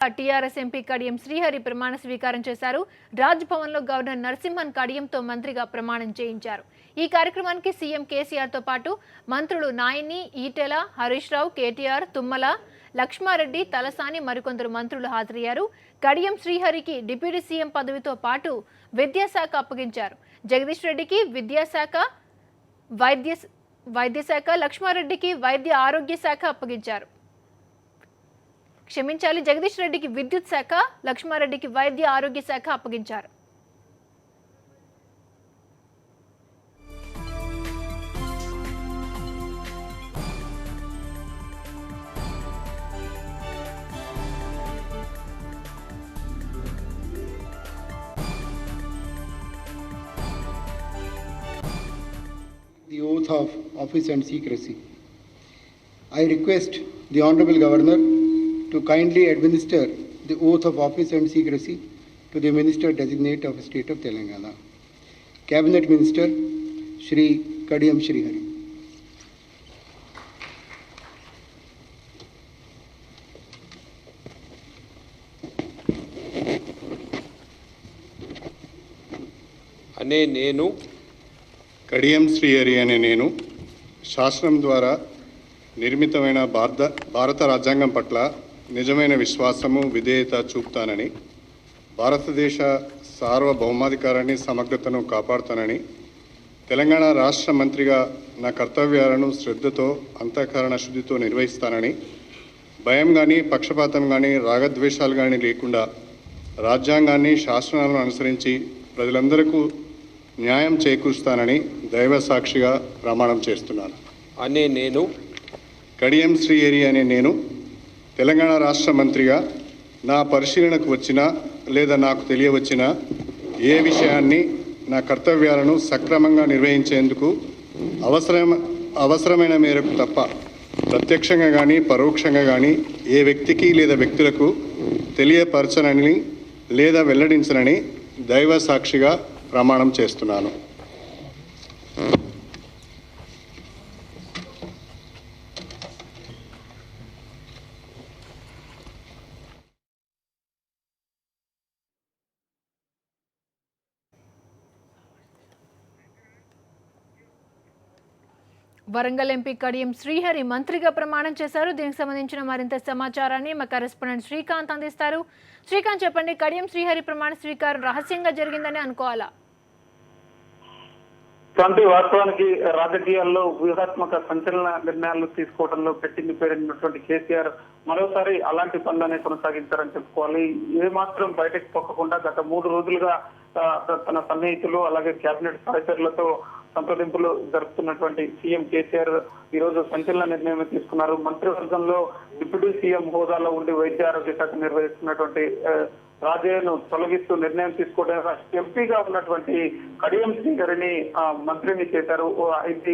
TRS MP Kadiyam Srihari ప్రమాణ స్వీకారం చేశారు. రాజ్ భవన్ లో గవర్నర్ నరసింహన్ కడియంతో మంత్రిగా ప్రమాణం చేయించారు. ఈ కార్యక్రమానికి సీఎం కేసీఆర్ తో పాటు మంత్రులు నాయని, ఈటెల, హరీష్ రావు, కేటీఆర్, తుమ్మల, లక్ష్మారెడ్డి, తలసాని మరికొందరు మంత్రులు హాజరయ్యారు. కడియం శ్రీహరికి డిప్యూటీ సీఎం పదవితో పాటు విద్యాశాఖ అప్పగించారు. జగదీష్ రెడ్డికి విద్యాశాఖ, వైద్యశాఖ, లక్ష్మారెడ్డికి వైద్య ఆరోగ్య శాఖ అప్పగించారు. జగదీష్ రెడ్డికి విద్యుత్ శాఖ, లక్ష్మారెడ్డికి వైద్య ఆరోగ్య శాఖ అప్పగించారు. The oath of office and secrecy. I request the Honorable Governor to kindly administer the oath of office and secrecy to the Minister Designate of the State of Telangana. Cabinet Minister Shri Kadiyam Shrihari. అనే నేను కడియం శ్రీహరి అనే నేను శాసనం ద్వారా నిర్మితమైన భారత రాజ్యాంగం పట్ల నిజమైన విశ్వాసము, విధేయత చూపుతానని, భారతదేశ సార్వభౌమాధికారాన్ని, సమగ్రతను కాపాడుతానని, తెలంగాణ రాష్ట్ర మంత్రిగా నా కర్తవ్యాలను శ్రద్ధతో, అంతఃకరణ శుద్ధితో నిర్వహిస్తానని, భయం కానీ, పక్షపాతం కానీ, రాగద్వేషాలు కానీ లేకుండా రాజ్యాంగాన్ని, శాసనాలను అనుసరించి ప్రజలందరికీ న్యాయం చేకూరుస్తానని దైవ సాక్షిగా ప్రమాణం చేస్తున్నాను. అనే నేను కడియం శ్రీహరి అనే నేను తెలంగాణ రాష్ట్ర మంత్రిగా నా పరిశీలనకు వచ్చిన లేదా నాకు తెలియవచ్చిన ఏ విషయాన్ని, నా కర్తవ్యాలను సక్రమంగా నిర్వహించేందుకు అవసరమైన మేరకు తప్ప ప్రత్యక్షంగా కానీ పరోక్షంగా కానీ ఏ వ్యక్తికి లేదా వ్యక్తులకు తెలియపరచనని లేదా వెల్లడించనని దైవ సాక్షిగా ప్రమాణం చేస్తున్నాను. వరంగల్ ఎంపీ కడియం శ్రీహరి మంత్రిగా ప్రమాణం చేశారు. దీనికి సంబంధించిన మరింత సమాచారాన్ని మా కరెస్పాండెంట్ శ్రీకాంత్ అందిస్తారు. శ్రీకాంత్, చెప్పండి, కడియం శ్రీహరి ప్రమాణ స్వీకారం రహస్యంగా జరిగిందని అనుకోవాలా? వాస్తవానికి రాజకీయాల్లో వ్యూహాత్మక సంచలన నిర్ణయాలు తీసుకోవడంలో పెట్టింది పేరైనటువంటి కేసీఆర్ మరోసారి అలాంటి పనులనే కొనసాగించారని చెప్పుకోవాలి. ఏమాత్రం బయటకు పొక్కకుండా గత 3 రోజులుగా తన సన్నిహితులు అలాగే కేబినెట్ సహచరులతో సంప్రదింపులు జరుపుతున్నటువంటి సీఎం కేసీఆర్ ఈ రోజు సంచలన నిర్ణయం తీసుకున్నారు. మంత్రివర్గంలో డిప్యూటీ సీఎం హోదాలో ఉండి వైద్య ఆరోగ్య శాఖ నిర్వహిస్తున్నటువంటి రాజయ్యను తొలగిస్తూ నిర్ణయం తీసుకోవడం, ఎంపీగా ఉన్నటువంటి కడియం శ్రీహరిని మంత్రిని చేశారు.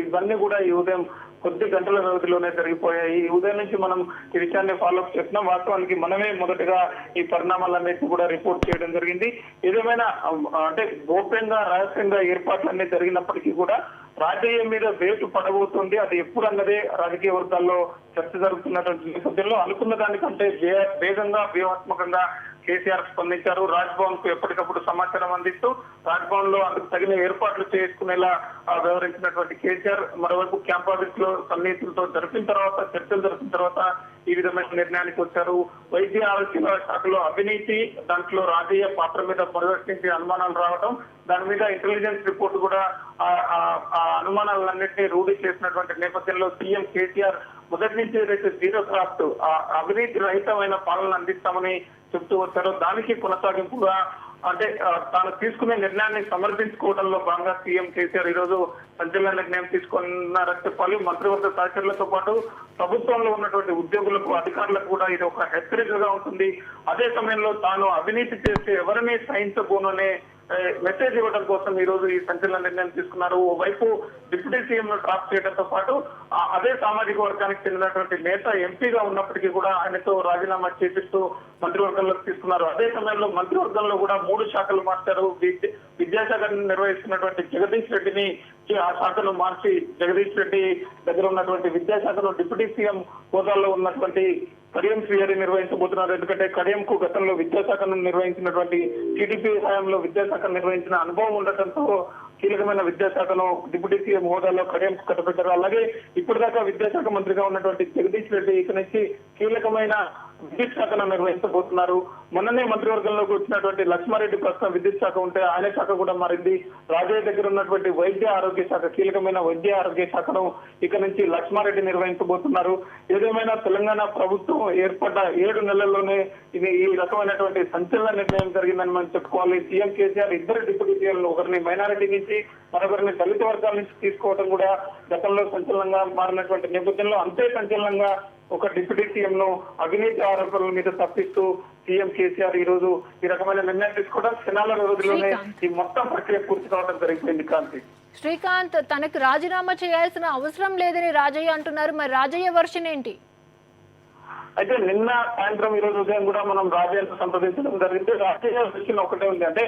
ఇవన్నీ కూడా ఈ ఉదయం కొద్ది గంటల వ్యవధిలోనే జరిగిపోయాయి. ఈ ఉదయం నుంచి మనం ఈ విషయాన్ని ఫాలోఅప్ చేస్తున్నాం. వాస్తవానికి మనమే మొదటగా ఈ పరిణామాలన్నిటి కూడా రిపోర్ట్ చేయడం జరిగింది. ఏదేమైనా అంటే గోప్యంగా, రహస్యంగా ఏర్పాట్లన్నీ జరిగినప్పటికీ కూడా రాజయ్య మీద వేటు పడబోతుంది. అది ఎప్పుడు అన్నదే రాజకీయ వర్గాల్లో చర్చ జరుగుతున్నటువంటి నేపథ్యంలో అనుకున్న దానికంటే వేగంగా, వ్యూహాత్మకంగా కేసీఆర్ స్పందించారు. రాజ్భవన్ కు ఎప్పటికప్పుడు సమాచారం అందిస్తూ రాజ్భవన్ లో అందుకు తగిన ఏర్పాట్లు చేసుకునేలా వ్యవహరించినటువంటి కేసీఆర్ మరోవైపు క్యాంప్ ఆఫీస్ లో సన్నిహితులతో చర్చలు జరిపిన తర్వాత ఈ విధమైన నిర్ణయానికి వచ్చారు. వైద్య ఆరోగ్య శాఖలో అవినీతి, దాంట్లో రాజయ్య పాత్ర మీద పరివర్తించి అనుమానాలు రావడం, దాని మీద ఇంటెలిజెన్స్ రిపోర్ట్ కూడా ఆ అనుమానాలన్నింటినీ రూఢి చేసినటువంటి నేపథ్యంలో సీఎం కేసీఆర్ మొదటి నుంచి ఏదైతే జీరో క్రాఫ్ట్ అవినీతి రహితమైన పాలన అందిస్తామని చెప్తూ వచ్చారో దానికి కొనసాగింపుగా అంటే తాను తీసుకునే నిర్ణయాన్ని సమర్థించుకోవడంలో భాగంగా సీఎం కేసీఆర్ ఈ రోజు సంచలన నిర్ణయం తీసుకున్నారని చెప్పాలి. మంత్రివర్గ సహచరులతో పాటు ప్రభుత్వంలో ఉన్నటువంటి ఉద్యోగులకు, అధికారులకు కూడా ఇది ఒక హెచ్చరికగా ఉంటుంది. అదే సమయంలో తాను అవినీతి చేసి ఎవరిని సహించబోననే మెసేజ్ ఇవ్వడం కోసం ఈ రోజు ఈ సంచలన నిర్ణయం తీసుకున్నారు. ఓవైపు డిప్యూటీ సీఎం ను డ్రాప్ చేయడంతో పాటు అదే సామాజిక వర్గానికి చెందినటువంటి నేత ఎంపీగా ఉన్నప్పటికీ కూడా ఆయనతో రాజీనామా చేపిస్తూ మంత్రివర్గంలోకి తీసుకున్నారు. అదే సమయంలో మంత్రివర్గంలో కూడా 3 శాఖలు మార్చారు. విద్యాశాఖను నిర్వహిస్తున్నటువంటి జగదీష్ రెడ్డిని ఆ శాఖను మార్చి జగదీష్ రెడ్డి దగ్గర ఉన్నటువంటి విద్యాశాఖలో డిప్యూటీ సీఎం హోదాలో ఉన్నటువంటి కడియం శ్రీహరి నిర్వహించబోతున్నారు. ఎందుకంటే కడియంకు గతంలో విద్యాశాఖను నిర్వహించినటువంటి టీడీపీ హయాంలో విద్యాశాఖ నిర్వహించిన అనుభవం ఉండటంతో కీలకమైన విద్యాశాఖను డిప్యూటీ సీఎం హోదాలో కడియంకు కట్టబెట్టారు. అలాగే ఇప్పటిదాకా విద్యాశాఖ మంత్రిగా ఉన్నటువంటి జగదీష్ రెడ్డి ఇక నుంచి కీలకమైన విద్యుత్ శాఖను నిర్వహించబోతున్నారు. మొన్ననే మంత్రివర్గంలోకి వచ్చినటువంటి లక్ష్మారెడ్డి ప్రస్తుతం విద్యుత్ శాఖ ఉంటే ఆయన శాఖ కూడా మారింది. రాజయ్య దగ్గర ఉన్నటువంటి వైద్య ఆరోగ్య శాఖ, కీలకమైన వైద్య ఆరోగ్య శాఖను ఇక నుంచి లక్ష్మారెడ్డి నిర్వహించబోతున్నారు. ఏదేమైనా తెలంగాణ ప్రభుత్వం ఏర్పడ్డ 7 నెలల్లోనే ఇది ఈ రకమైనటువంటి సంచలన నిర్ణయం జరిగిందని మనం చెప్పుకోవాలి. సీఎం కేసీఆర్ ఇద్దరు డిప్యూటీ సీఎంలు, ఒకరిని మైనారిటీ నుంచి మరొకరిని దళిత వర్గాల నుంచి తీసుకోవడం కూడా గతంలో సంచలనంగా మారినటువంటి నేపథ్యంలో అంతే సంచలనంగా ఒక డిప్యూటీ సీఎం ను అవినీతి ఆరోపణల మీద తప్పిస్తూ సీఎం కేసీఆర్ ఈ రోజు ఈ రకమైన నిర్ణయం తీసుకోవడం క్షణాల రోజుల్లోనే ఈ మొత్తం ప్రక్రియ పూర్తి కావడం జరిగిపోయింది. కాంతి, శ్రీకాంత్ తనకు రాజీనామా చేయాల్సిన అవసరం లేదని రాజయ్య అంటున్నారు. మరి రాజయ్య వర్షన్ ఏంటి? అయితే నిన్న సాయంత్రం ఈ రోజు ఉదయం కూడా మనం రాజయ్యను సంప్రదించడం జరిగింది. రాజయ్య విషయం ఒకటే ఉంది, అంటే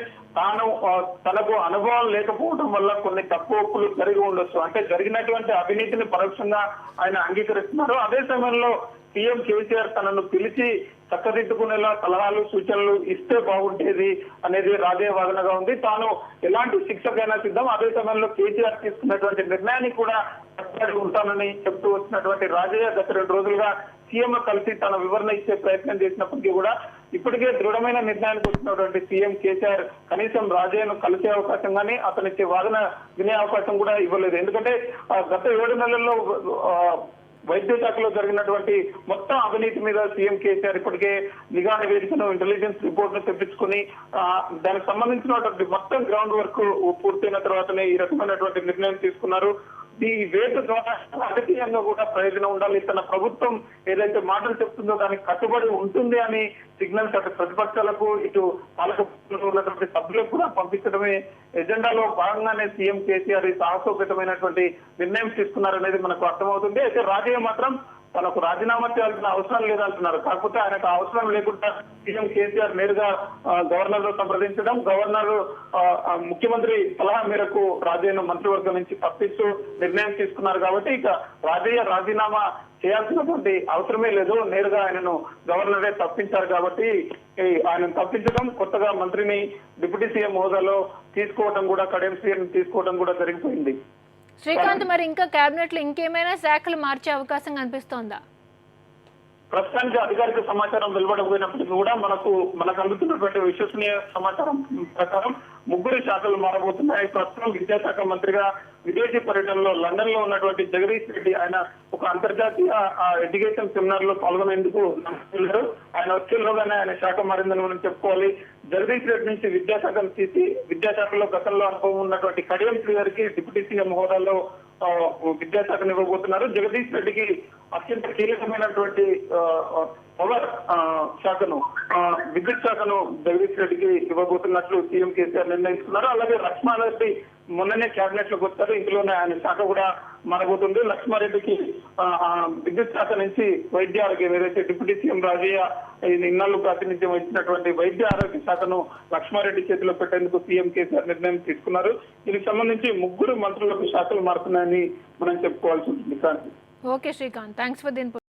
తనకు అనుభవం లేకపోవడం వల్ల కొన్ని తప్పులు జరిగి ఉండొచ్చు, అంటే జరిగినటువంటి అవినీతిని పరోక్షంగా ఆయన అంగీకరిస్తున్నారు. అదే సమయంలో సీఎం కేసీఆర్ తనను పిలిచి చక్కదిద్దుకునేలా సలహాలు సూచనలు ఇస్తే బాగుంటేది అనేది రాజయ్య వాదనగా ఉంది. తాను ఎలాంటి శిక్షకైనా సిద్ధం, అదే సమయంలో కేసీఆర్ తీసుకున్నటువంటి నిర్ణయానికి కూడా కట్టుబడి ఉంటానని చెప్తూ వచ్చినటువంటి రాజయ్య గత 2 రోజులుగా సీఎం కలిసి తన వివరణ ఇచ్చే ప్రయత్నం చేసినప్పటికీ కూడా ఇప్పటికే దృఢమైన నిర్ణయానికి వచ్చినటువంటి సీఎం కేసీఆర్ కనీసం రాజయ్యను కలిసే అవకాశం కానీ అతనిచ్చే వాదన వినే అవకాశం కూడా ఇవ్వలేదు. ఎందుకంటే గత 7 నెలల్లో వైద్య శాఖలో జరిగినటువంటి మొత్తం అవినీతి మీద సీఎం కేసీఆర్ ఇప్పటికే నిఘా నివేదికను, ఇంటెలిజెన్స్ రిపోర్ట్ ను తెప్పించుకుని దానికి సంబంధించినటువంటి మొత్తం గ్రౌండ్ వర్క్ పూర్తయిన తర్వాతనే ఈ రకమైనటువంటి నిర్ణయం తీసుకున్నారు. ఈ వేటు ద్వారా రాజకీయంగా కూడా ప్రయోజనం ఉండాలి, తన ప్రభుత్వం ఏదైతే మాటలు చెప్తుందో దానికి కట్టుబడి ఉంటుంది అని సిగ్నల్స్ అటు ప్రతిపక్షాలకు ఇటు పాలక ఉన్నటువంటి సభ్యులకు కూడా పంపించడమే ఎజెండాలో భాగంగానే సీఎం కేసీఆర్ ఈ సాహసోపేతమైనటువంటి నిర్ణయం తీసుకున్నారనేది మనకు అర్థమవుతుంది. అయితే రాజయ్య మాత్రం తనకు రాజీనామా చేయాల్సిన అవసరం లేదంటున్నారు. కాకపోతే ఆయనకు అవసరం లేకుండా సీఎం కేసీఆర్ నేరుగా గవర్నర్ ను సంప్రదించడం, గవర్నర్ ముఖ్యమంత్రి సలహా మేరకు రాజయ్యను మంత్రివర్గం నుంచి తప్పిస్తూ నిర్ణయం తీసుకున్నారు. కాబట్టి ఇక రాజయ్య రాజీనామా చేయాల్సినటువంటి అవసరమే లేదు, నేరుగా ఆయనను గవర్నరే తప్పించారు. కాబట్టి ఆయనను తప్పించడం, కొత్తగా మంత్రిని డిప్యూటీ సీఎం హోదాలో తీసుకోవడం కూడా, కడియం సీఎం తీసుకోవడం కూడా జరిగిపోయింది. శ్రీకాంత్, మరి ఇంకా కేబినెట్ లో ఇంకేమైనా శాఖలు మార్చే అవకాశం కనిపిస్తోందా? ప్రస్తుతానికి అధికారిక సమాచారం వెలువడకపోయినప్పటికీ కూడా మనకు అందుతున్నటువంటి విశ్వసనీయ సమాచారం ప్రకారం 3 శాఖలు మారబోతున్నాయి. ప్రస్తుతం విద్యాశాఖ మంత్రిగా విదేశీ పర్యటనలో లండన్ లో ఉన్నటువంటి జగదీష్ రెడ్డి ఆయన ఒక అంతర్జాతీయ ఎడ్యుకేషన్ సెమినార్ లో పాల్గొనేందుకు వెళ్ళారు. ఆయన వచ్చేలోగానే ఆయన శాఖ మారిందని మనం చెప్పుకోవాలి. జగదీష్ రెడ్డి నుంచి విద్యాశాఖను తీసి విద్యాశాఖలో గతంలో అనుభవం ఉన్నటువంటి కడియం శ్రీహరికి డిప్యూటీ సీఎం హోదాలో విద్యాశాఖను ఇవ్వబోతున్నారు. జగదీష్ రెడ్డికి అత్యంత కీలకమైనటువంటి పవర్ శాఖను, విద్యుత్ శాఖను జగదీష్ రెడ్డికి ఇవ్వబోతున్నట్లు సీఎం కేసీఆర్ నిర్ణయిస్తున్నారు. అలాగే లక్ష్మారెడ్డి మొన్ననే కేబినెట్ లోకి వచ్చారు, ఇందులోనే ఆయన శాఖ కూడా మారబోతుంది. లక్ష్మారెడ్డికి విద్యుత్ శాఖ నుంచి వైద్య ఆరోగ్యం, ఏదైతే డిప్యూటీ సీఎం రాజయ్య ఇన్నాళ్ళు ప్రాతినిధ్యం వహించినటువంటి వైద్య ఆరోగ్య శాఖను లక్ష్మారెడ్డి చేతిలో పెట్టేందుకు సీఎం కేసీఆర్ నిర్ణయం తీసుకున్నారు. దీనికి సంబంధించి 3 మంత్రులకు శాఖలు మారుతున్నాయని మనం చెప్పుకోవాల్సి ఉంటుంది. Okay Srikanth, thanks for the input.